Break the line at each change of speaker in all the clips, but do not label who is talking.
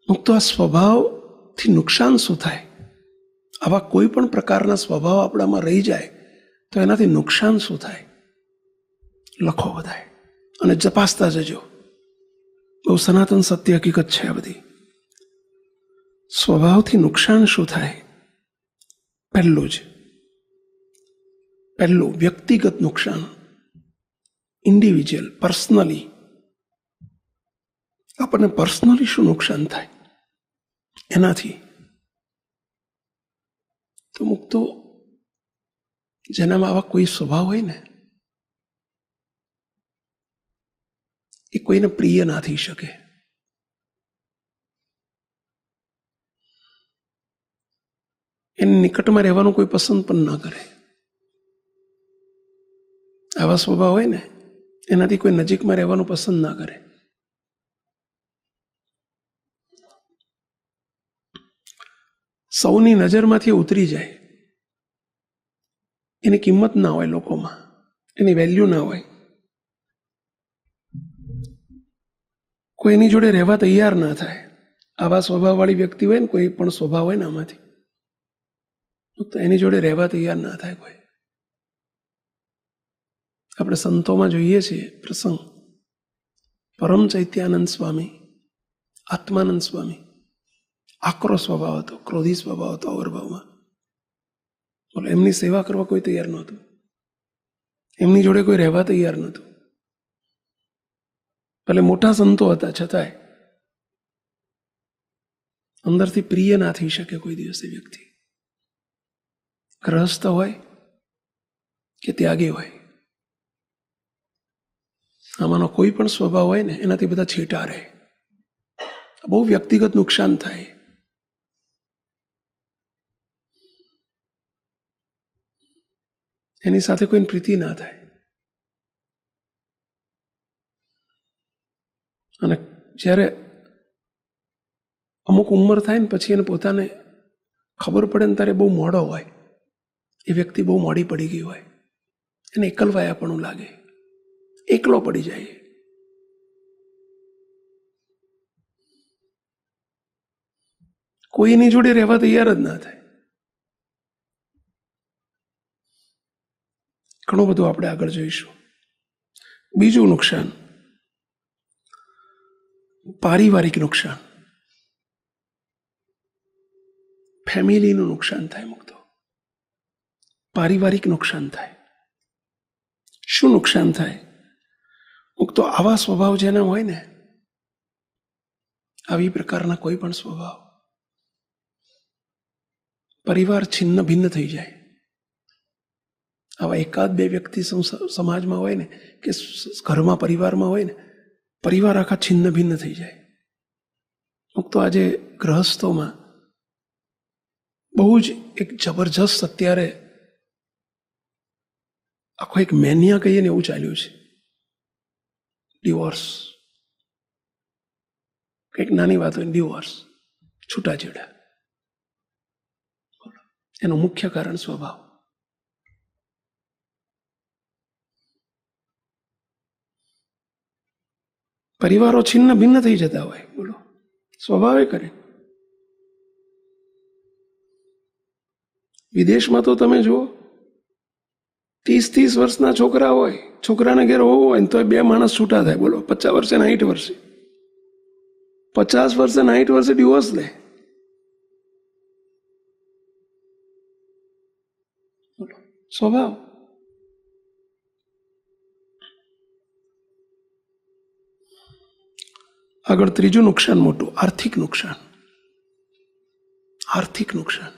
તો આ સ્વભાવથી નુકસાન શું થાય? આવા કોઈ પણ પ્રકારના સ્વભાવ આપણામાં રહી જાય તો એનાથી નુકસાન શું થાય? લખો બધાય અને તપાસતા જજો. બહુ સનાતન સત્ય હકીકત છે આ બધી. સ્વભાવથી નુકસાન શું થાય? પહેલું વ્યક્તિગત નુકસાન, ઇન્ડિવિજ્યુઅલ, પર્સનલી. આપણને પર્સનલી શું નુકસાન થાય એનાથી? તો મુક્તો જેનામાં આવા કોઈ સ્વભાવ હોય ને એ કોઈને પ્રિય ના થઈ શકે. એની નિકટમાં રહેવાનું કોઈ પસંદ પણ ના કરે. આવા સ્વભાવ હોય ને એનાથી કોઈ નજીકમાં રહેવાનું પસંદ ના કરે. સૌની નજરમાંથી ઉતરી જાય, એની કિંમત ના હોય લોકોમાં, એની વેલ્યુ ના હોય. કોઈ એની જોડે રહેવા તૈયાર ના થાય. આવા સ્વભાવવાળી વ્યક્તિ હોય ને, કોઈ પણ સ્વભાવ હોય ને આમાંથી, તો એની જોડે રહેવા તૈયાર ના થાય કોઈ. આપણે સંતોમાં જોઈએ છીએ પ્રસંગ. પરમ ચૈત્યાનંદ સ્વામી, આત્માનંદ સ્વામી, આકરો સ્વભાવ હતો, ક્રોધી સ્વભાવ હતો અવરભાવમાં. બોલો, એમની સેવા કરવા કોઈ તૈયાર નહોતું, એમની જોડે કોઈ રહેવા તૈયાર નહોતું. ભલે મોટા સંતો હતા છતાંય અંદરથી પ્રિય ના થઈ શકે કોઈ દિવસે વ્યક્તિ. ગ્રહસ્થ હોય કે ત્યાગી હોય, આમાંનો કોઈ પણ સ્વભાવ હોય ને એનાથી બધા છેટા રહે. બહુ વ્યક્તિગત નુકસાન થાય. એની સાથે કોઈને પ્રીતિ ના થાય. અને જ્યારે અમુક ઉંમર થાય ને પછી એને પોતાને ખબર પડે ને ત્યારે બહુ મોડો હોય, એ વ્યક્તિ બહુ મોડી પડી ગઈ હોય, એને એકલવાયાપણું લાગે, એકલો પડી જાય. કોઈની જોડે રહેવા તૈયાર જ ના થાય. ઘણું બધું આપણે આગળ જોઈશું. બીજું નુકસાન, પારિવારિક નુકસાન, ફેમિલીનું નુકસાન થાય. મુક્તો પારિવારિક નુકસાન થાય. શું નુકસાન થાય? મુક્તો આવા સ્વભાવ જેના હોય ને, આવી પ્રકારના કોઈ પણ સ્વભાવ, પરિવાર છિન્ન ભિન્ન થઈ જાય. આવા એકાદ બે વ્યક્તિ સમાજમાં હોય ને, કે ઘરમાં પરિવારમાં હોય ને, પરિવાર આખા છિન્ન ભિન્ન થઈ જાય. મુક્તો આજે ગ્રહસ્થોમાં બહુ જ એક જબરજસ્ત અત્યારે આખો એક મેનિયા કહીએ ને એવું ચાલ્યું છે. ડિવોર્સ, કંઈક નાની વાત હોય ડિવોર્સ, છૂટાછેડા. એનું મુખ્ય કારણ સ્વભાવ. પરિવારો છિન્ન ભિન્ન થઈ જતા હોય, બોલો, સ્વભાવે કરે. વિદેશમાં તો તમે જુઓ, 30 વર્ષના છોકરા હોય, છોકરાને ઘેર હોવું હોય ને તો 2 માણસ છૂટા થાય. બોલો, 50 વર્ષે 60 વર્ષે, 50 વર્ષે 60 વર્ષે ડિવોર્સ લે. બોલો, સ્વભાવ. આગળ ત્રીજું નુકસાન મોટું, આર્થિક નુકસાન. આર્થિક નુકસાન.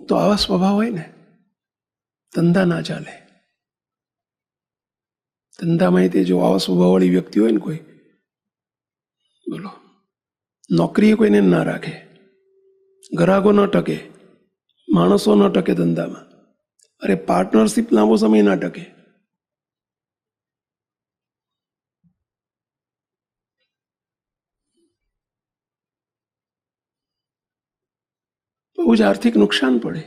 તો આવા સ્વભાવ હોય ને, ધંધા ના ચાલે. ધંધામાં તે જો આવા સ્વભાવવાળી વ્યક્તિ હોય ને કોઈ, બોલો, નોકરીએ કોઈને ના રાખે, ગ્રાહકો ન ટકે, માણસો ન ટકે ધંધામાં. અરે પાર્ટનરશિપ લાંબો સમય ના ટકે. બહુ જ આર્થિક નુકસાન પડે.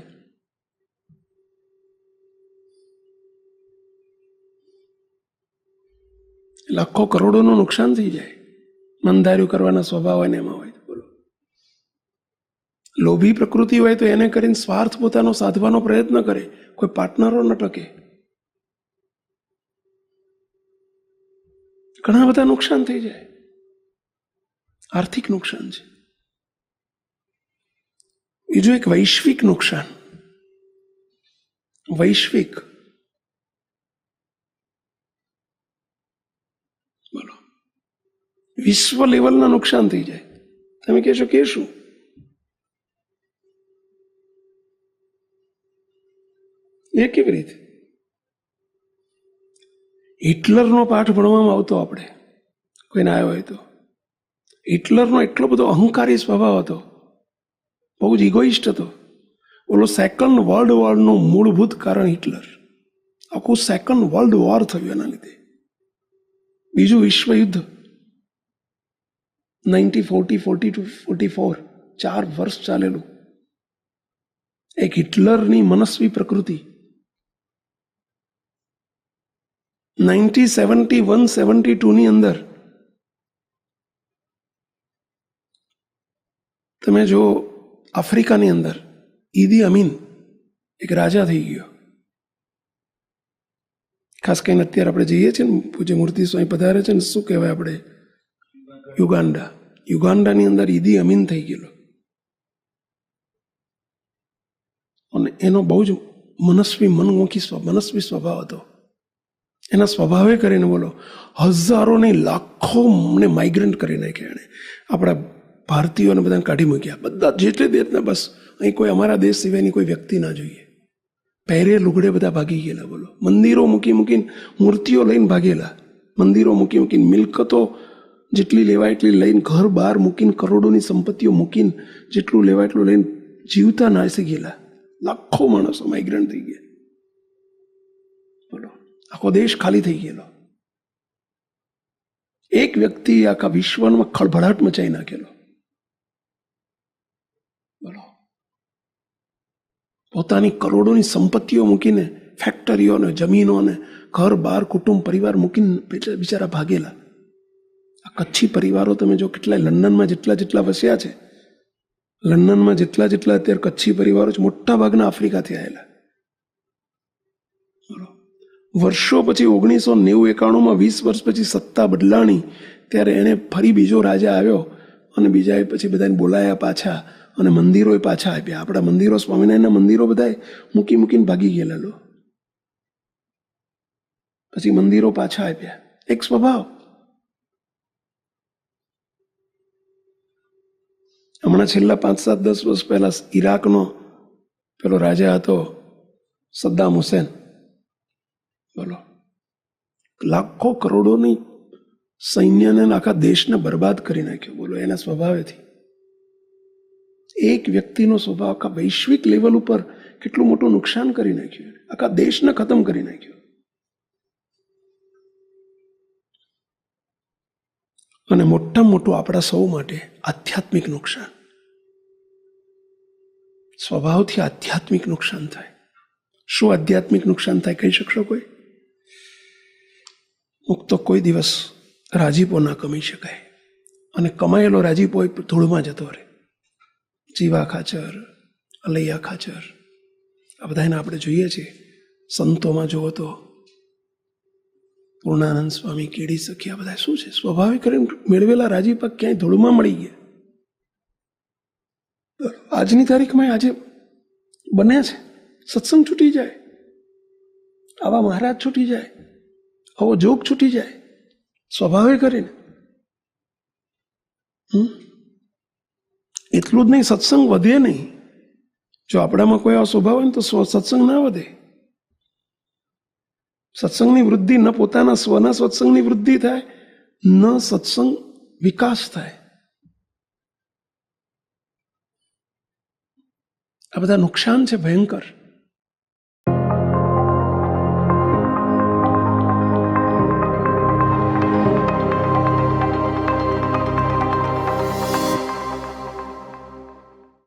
લાખો કરોડોનું નુકસાન થઈ જાય. મનધાર્યું કરવાના સ્વભાવ હોય ને એમાં હોય. બોલો, લોભી પ્રકૃતિ હોય તો એને કરીને સ્વાર્થ પોતાનો સાધવાનો પ્રયત્ન કરે, કોઈ પાર્ટનરો ન ટકે, ઘણા બધા નુકસાન થઈ જાય. આર્થિક નુકસાન છે. બીજું એક વૈશ્વિક નુકસાન. વૈશ્વિક, બોલો, વિશ્વ લેવલના નુકસાન થઈ જાય. તમે કહેશો કે શું? એ કેવી રીતે? હિટલરનો પાઠ ભણવામાં આવતો આપણે, કોઈને આવ્યો હોય તો. હિટલરનો એટલો બધો અહંકારી સ્વભાવ હતો, બહુ જ ઇગોઇસ્ટ હતો. ઓલો સેકન્ડ વર્લ્ડ વોરનું મૂળભૂત કારણ હિટલર. આખું સેકન્ડ વર્લ્ડ વોર થયું એના લીધે. બીજું વિશ્વયુદ્ધ 1940-42-44 4 વર્ષ ચાલેલું. એક હિટલરની મનસ્વી પ્રકૃતિ. 1971-72 અંદર તમે જો આફ્રિકાની અંદર ઈદી અમીન એક રાજા થઈ ગયો. ખાસ કરીને અત્યારે આપણે જઈએ છીએ ને, પૂજ્ય મૂર્તિ સ્વામી પધારે છે ને, શું કહેવાય આપણે, યુગાન્ડા. યુગાન્ડાની અંદર ઈદી અમીન થઈ ગયેલો. અને એનો બહુ જ મનસ્વી સ્વભાવ હતો. એના સ્વભાવે કરીને બોલો હજારો નહીં લાખોને માઇગ્રન્ટ કરી નાખ્યા એણે. આપણા ભારતીયોને બધાને કાઢી મૂક્યા. બધા જેટલી દેશના, બસ અહીં કોઈ અમારા દેશ સિવાયની કોઈ વ્યક્તિ ના જોઈએ. પહેરે લુગડે બધા ભાગી ગયેલા. બોલો, મંદિરો મૂકીને મૂર્તિઓ લઈને ભાગેલા. મંદિરો મૂકીને મિલકતો જેટલી લેવાય એટલી લઈને, ઘર બહાર મૂકીને, કરોડોની સંપત્તિઓ મૂકીને, જેટલું લેવાય એટલું લઈને જીવતા નાસી ગયેલા. લાખો માણસો માઇગ્રન્ટ થઈ ગયા. બોલો, આખો દેશ ખાલી થઈ ગયેલો. એક વ્યક્તિ આખા વિશ્વમાં ખળભળાટ મચાઈ નાખેલો. બોલો, પોતાની કરોડોની સંપત્તિઓ મૂકીને, ફેક્ટરીઓને, જમીનોને, ઘર બાર, કુટુંબ, પરિવાર મૂકીને બિચારા ભાગેલા. આ કચ્છી પરિવારો તમે જો કેટલાય લંડનમાં જેટલા વસ્યા છે, લંડનમાં જેટલા અત્યારે કચ્છી પરિવારો છે, મોટા ભાગના આફ્રિકાથી આવેલા. વર્ષો પછી 1990-91 20 વર્ષ પછી સત્તા બદલાણી, ત્યારે એને ફરી બીજો રાજા આવ્યો અને બીજાએ પછી બધાને બોલાયા પાછા અને મંદિરોએ પાછા આપ્યા. આપણા મંદિરો, સ્વામિનારાયણના મંદિરો બધા મૂકીને ભાગી ગયેલા લો. પછી મંદિરો પાછા આપ્યા. એક સ્વભાવ. હમણાં છેલ્લા 5-7-10 વર્ષ પહેલા ઈરાકનો પેલો રાજા હતો સદ્દામ હુસેન. બોલો, લાખો કરોડોની સૈન્યને આખા દેશને બરબાદ કરી નાખ્યો. બોલો, એના સ્વભાવેથી. એક વ્યક્તિનો સ્વભાવ આખા વૈશ્વિક લેવલ ઉપર કેટલું મોટું નુકસાન કરી નાખ્યું, આખા દેશને ખતમ કરી નાખ્યો. અને મોટામાં મોટું આપણા સૌ માટે આધ્યાત્મિક નુકસાન. સ્વભાવથી આધ્યાત્મિક નુકસાન થાય. શું આધ્યાત્મિક નુકસાન થાય કહી શકશો કોઈ? મુક્તો કોઈ દિવસ રાજીપો ના કમાઈ શકાય, અને કમાયેલો રાજીપો ધૂળમાં જતો રહે. જીવા ખાચર, અલૈયા ખાચર, આ બધાને આપણે જોઈએ છીએ. સંતોમાં જુઓ તો પૂર્ણાનંદ સ્વામી, કેડી સખી, આ બધા શું છે? સ્વભાવિક કરીને મેળવેલા રાજીપા ક્યાંય ધૂળમાં મળી ગયા. આજની તારીખમાં આજે બને છે. સત્સંગ છૂટી જાય, આવા મહારાજ છૂટી જાય, આવો જોગ છૂટી જાય, સ્વભાવે કરીને. એટલું જ નહીં, સત્સંગ વધે નહીં. જો આપણામાં કોઈ આવો સ્વભાવ હોય ને તો સત્સંગ ના વધે. સત્સંગની વૃદ્ધિ ન પોતાના સ્વના સત્સંગની વૃદ્ધિ થાય, ન સત્સંગ વિકાસ થાય. આ બધા નુકસાન છે ભયંકર.